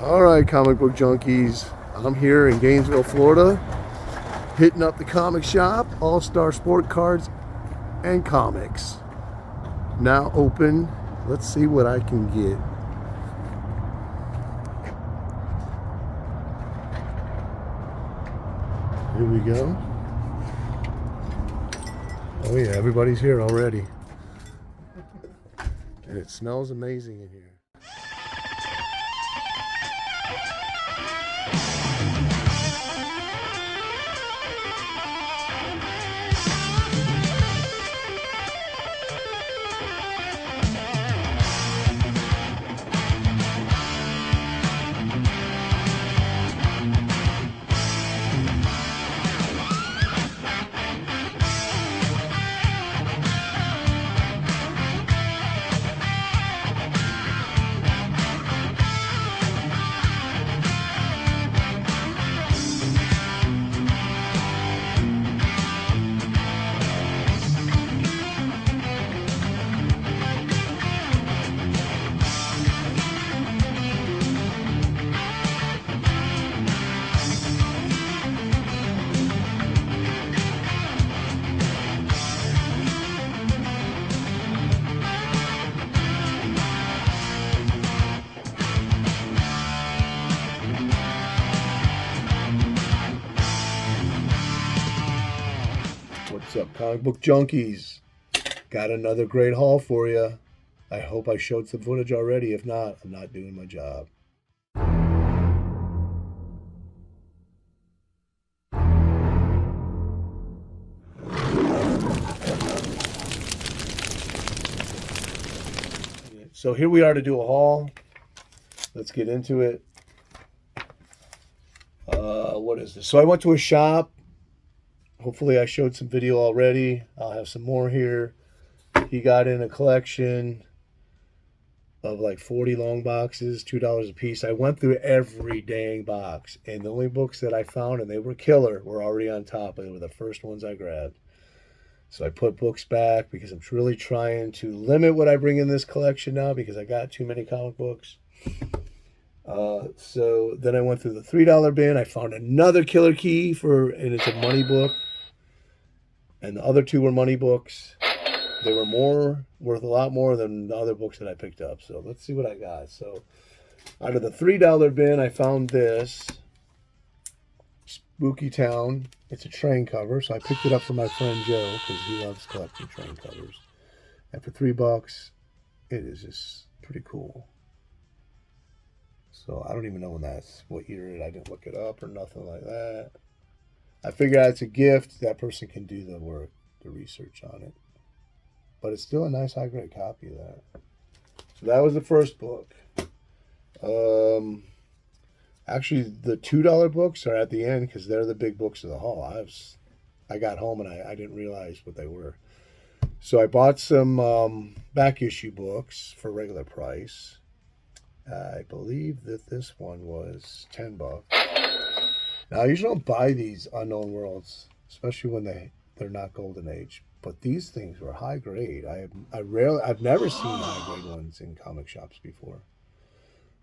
All right, comic book junkies. I'm here in Gainesville, Florida, hitting up the comic shop, All-Star Sport Cards and Comics. Now open. Let's see what I can get. Here we go. Oh yeah, everybody's here already. And it smells amazing in here. What's up, comic book junkies? Got another great haul for you. I hope I showed some footage already. If not, I'm not doing my job. So here we are to do a haul. Let's get into it. What is this? So I went to a shop. Hopefully I showed some video already. I'll have some more here. He got in a collection of like 40 long boxes, $2 a piece. I went through every dang box, and the only books that I found, and they were killer, were already on top. They were the first ones I grabbed. So I put books back because I'm really trying to limit what I bring in this collection now because I got too many comic books. So then I went through the $3 bin. I found another killer key and it's a money book. And the other two were money books. They were worth a lot more than the other books that I picked up. So let's see what I got. So out of the $3 bin, I found this Spooky Town. It's a train cover. So I picked it up for my friend Joe because he loves collecting train covers. And for $3, it is just pretty cool. So I don't even know what year it is. I didn't look it up or nothing like that. I figure out it's a gift. That person can do the work, the research on it. But it's still a nice high-grade copy of that. So that was the first book. Actually, the $2 books are at the end because they're the big books of the haul. I got home and I didn't realize what they were. So I bought some back issue books for regular price. I believe that this one was $10. Now, I usually don't buy these Unknown Worlds, especially when they're not Golden Age. But these things were high grade. I've never seen high grade ones in comic shops before.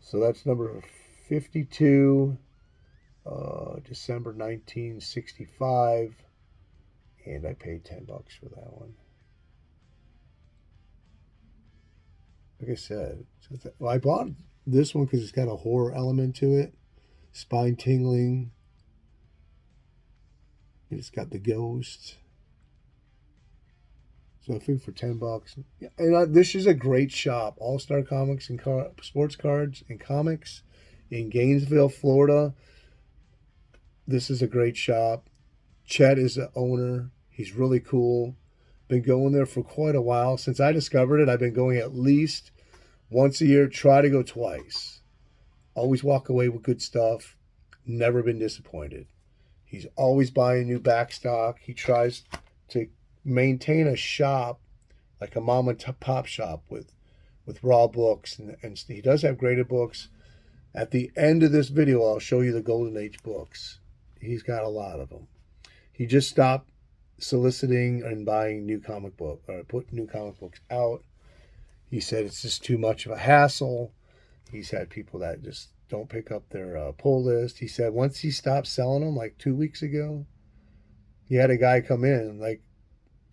So that's number 52, December 1965, and I paid $10 for that one. Like I said, I bought this one because it's got a horror element to it, spine tingling. It's got the ghost. So I think for $10. And this is a great shop. All-Star Comics and Sports Cards and Comics in Gainesville, Florida. This is a great shop. Chet is the owner. He's really cool. Been going there for quite a while. Since I discovered it, I've been going at least once a year. Try to go twice. Always walk away with good stuff. Never been disappointed. He's always buying new back stock. He tries to maintain a shop, like a mom and pop shop with raw books. And he does have graded books. At the end of this video, I'll show you the Golden Age books. He's got a lot of them. He just stopped soliciting and buying new comic book, or put new comic books out. He said it's just too much of a hassle. He's had people that just don't pick up their pull list. He said once he stopped selling them, like 2 weeks ago, he had a guy come in like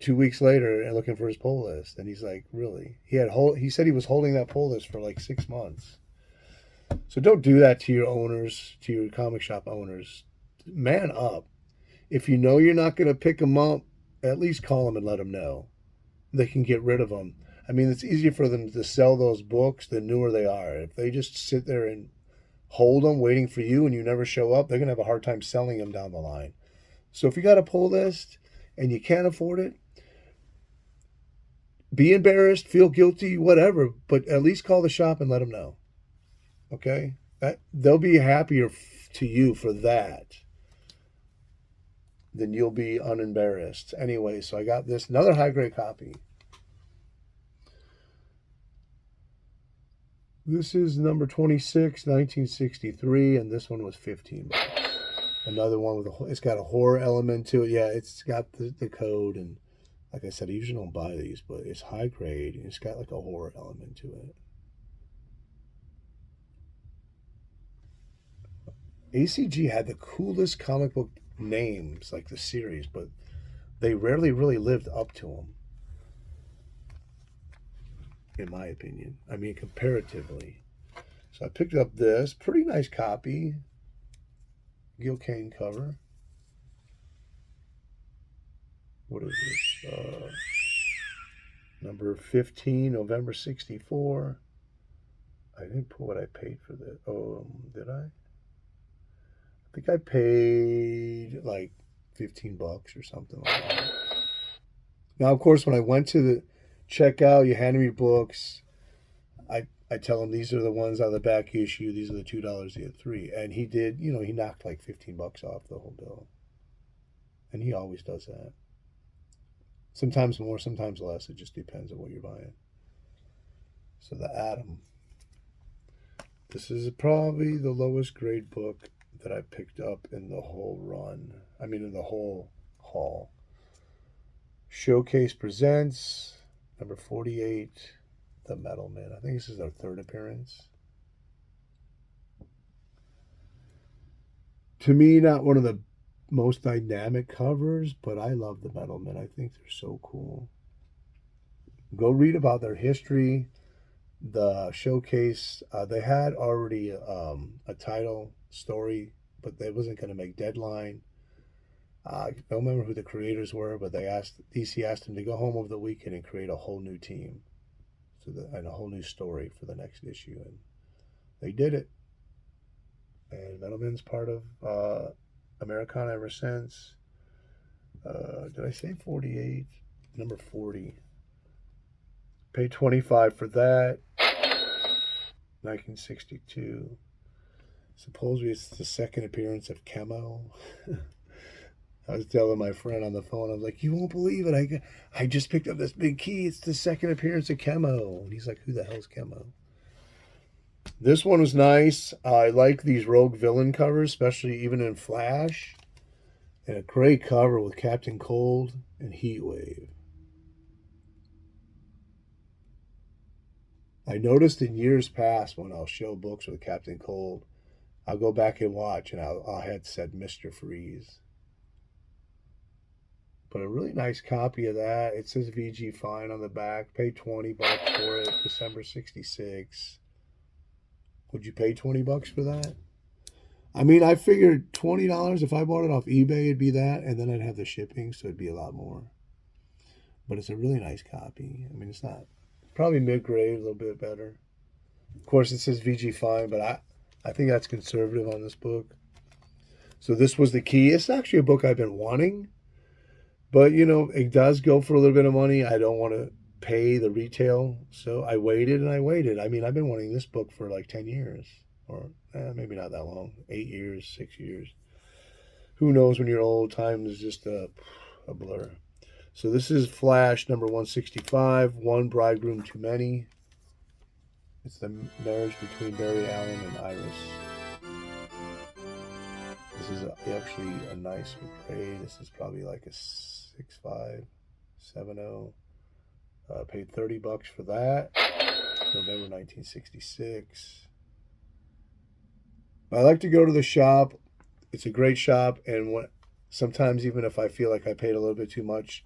2 weeks later and looking for his pull list, and he's like, really? He said he was holding that pull list for like 6 months. So don't do that to your owners, to your comic shop owners. Man up. If you know you're not going to pick them up, at least call them and let them know. They can get rid of them. I mean, it's easier for them to sell those books the newer they are. If they just sit there and hold them waiting for you and you never show up, they're going to have a hard time selling them down the line. So if you got a pull list and you can't afford it, be embarrassed, feel guilty, whatever, but at least call the shop and let them know. Okay? They'll be happier to you for that than you'll be unembarrassed. Anyway, so I got this, another high-grade copy. This is number 26, 1963, and this one was $15. Another one it's got a horror element to it. Yeah, it's got the code, and like I said, I usually don't buy these, but it's high grade, and it's got like a horror element to it. ACG had the coolest comic book names, like the series, but they rarely really lived up to them, in my opinion. I mean, comparatively. So I picked up this pretty nice copy, Gil Kane cover. What is this? Number 15, November 64. I didn't put what I paid for this. Oh, did I? I think I paid like $15 or something like that. Now, of course, when I went to the checkout, you handed me books. I tell him these are the ones on the back issue. These are the $2. He had 3. And he did, he knocked like $15 off the whole bill. And he always does that. Sometimes more, sometimes less. It just depends on what you're buying. So the Atom. This is probably the lowest grade book that I picked up in the whole run. I mean, in the whole haul. Showcase Presents, number 48, The Metal Man. I think this is their 3rd appearance. To me, not one of the most dynamic covers, but I love the Metal Men. I think they're so cool. Go read about their history. The showcase, they had already a title story, but they wasn't going to make deadline. I don't remember who the creators were, but DC asked them to go home over the weekend and create a whole new team, and a whole new story for the next issue, and they did it. And Metalman's part of Americana ever since. Did I say 48? Number 40. Paid $25 for that. 1962. Supposedly it's the 2nd appearance of Chemo. I was telling my friend on the phone, I was like, you won't believe it. I just picked up this big key. It's the 2nd appearance of Chemo. And he's like, who the hell's Chemo? This one was nice. I like these Rogue Villain covers, especially even in Flash. And a great cover with Captain Cold and Heatwave. I noticed in years past when I'll show books with Captain Cold, I'll go back and watch, and I'll had said Mr. Freeze. But a really nice copy of that. It says VG Fine on the back. Paid $20 for it. December 66. Would you pay $20 for that? I mean, I figured $20 if I bought it off eBay, it'd be that, and then I'd have the shipping, so it'd be a lot more. But it's a really nice copy. I mean, it's not probably mid-grade, a little bit better. Of course, it says VG Fine, but I think that's conservative on this book. So this was the key. It's actually a book I've been wanting, but it does go for a little bit of money. I don't want to pay the retail, so I waited and I waited. I mean, I've been wanting this book for like 10 years, or maybe not that long, 8 years, 6 years. Who knows when you're old? Time is just a blur. So this is Flash number 165, One Bridegroom Too Many. It's the marriage between Barry Allen and Iris. This is actually a nice grade. This is probably like a 6.5, 7.0. Paid $30 for that. November 1966. I like to go to the shop. It's a great shop, and sometimes even if I feel like I paid a little bit too much,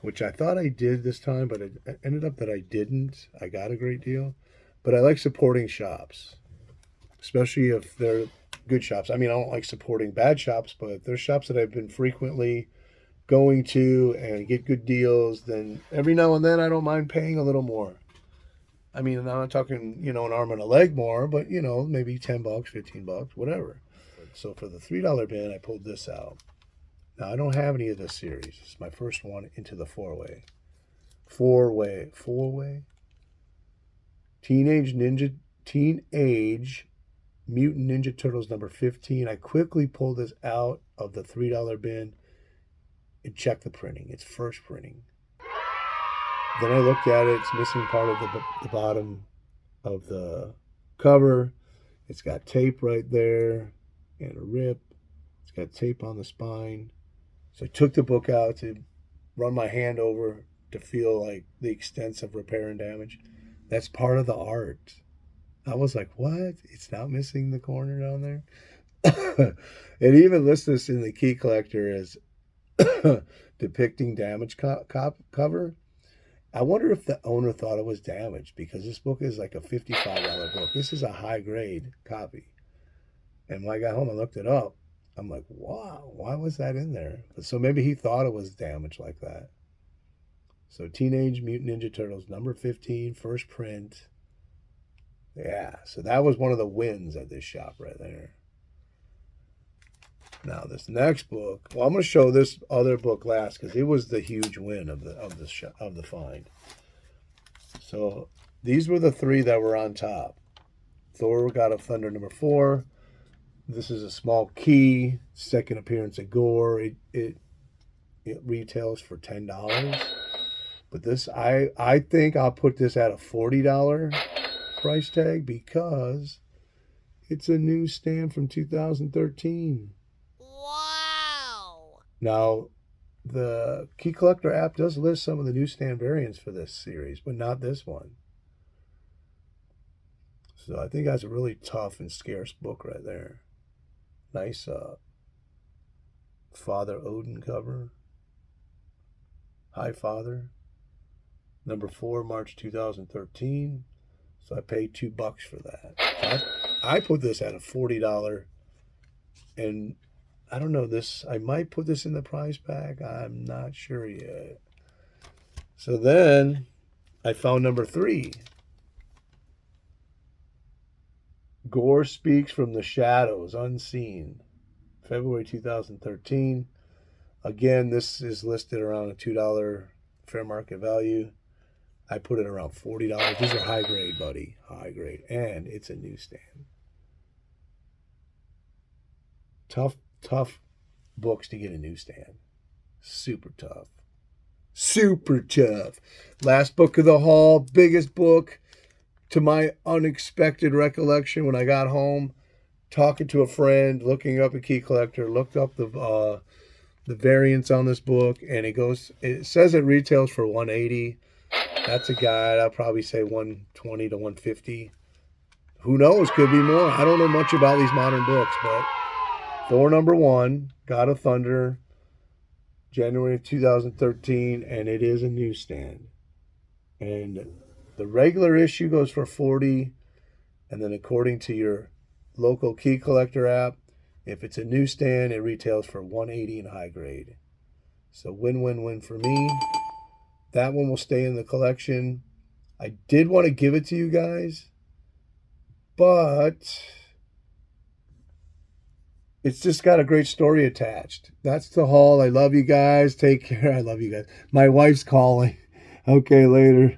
which I thought I did this time, but it ended up that I didn't. I got a great deal. But I like supporting shops, especially if they're good shops. I mean, I don't like supporting bad shops, but there's shops that I've been frequently going to and get good deals. Then every now and then I don't mind paying a little more. I mean, I'm not talking, an arm and a leg more, but, maybe $10, $15, whatever. So for the $3 bin, I pulled this out. Now, I don't have any of this series. It's my first one into the four-way. Four-way? Teenage Mutant Ninja Turtles number 15. I quickly pulled this out of the $3 bin and checked the printing. It's first printing. Then I looked at it. It's missing part of the bottom of the cover. It's got tape right there and a rip. It's got tape on the spine. So I took the book out to run my hand over to feel like the extent of repair and damage. That's part of the art. I was like, what? It's not missing the corner down there? It even lists this in the key collector as depicting damage cover. I wonder if the owner thought it was damaged, because this book is like a $55 book. This is a high grade copy. And when I got home, I looked it up. I'm like, wow, why was that in there? So maybe he thought it was damaged like that. So Teenage Mutant Ninja Turtles number 15, first print. Yeah, so that was one of the wins at this shop right there. Now this next book, well, I'm going to show this other book last because it was the huge win of the find. So these were the three that were on top. Thor God of Thunder number 4. This is a small key, second appearance of Gore. It retails for $10. But this, I think I'll put this at a $40 price tag because it's a new stand from 2013. Wow! Now, the Key Collector app does list some of the newsstand variants for this series, but not this one. So I think that's a really tough and scarce book right there. Nice Father Odin cover. Hi, Father. Number 4, March 2013. So I paid $2 for that. So I put this at a $40, and I don't know this. I might put this in the prize pack. I'm not sure yet. So then I found number 3. Gore Speaks from the Shadows, Unseen. February 2013. Again, this is listed around a $2 fair market value. I put it around $40. These are high grade, buddy. High grade. And it's a newsstand. Tough books to get a newsstand. Super tough. Super tough. Last book of the haul. Biggest book. To my unexpected recollection, when I got home, talking to a friend, looking up a Key Collector, looked up the variants on this book, and it says it retails for $180. That's a guide. I'll probably say $120 to $150. Who knows? Could be more. I don't know much about these modern books, but Thor number 1, God of Thunder, January 2013, and it is a newsstand. And the regular issue goes for $40, and then according to your local Key Collector app, if it's a newsstand, it retails for $180 in high grade. So win-win-win for me. That one will stay in the collection. I did want to give it to you guys, but it's just got a great story attached. That's the haul. I love you guys. Take care. I love you guys. My wife's calling. Okay, later.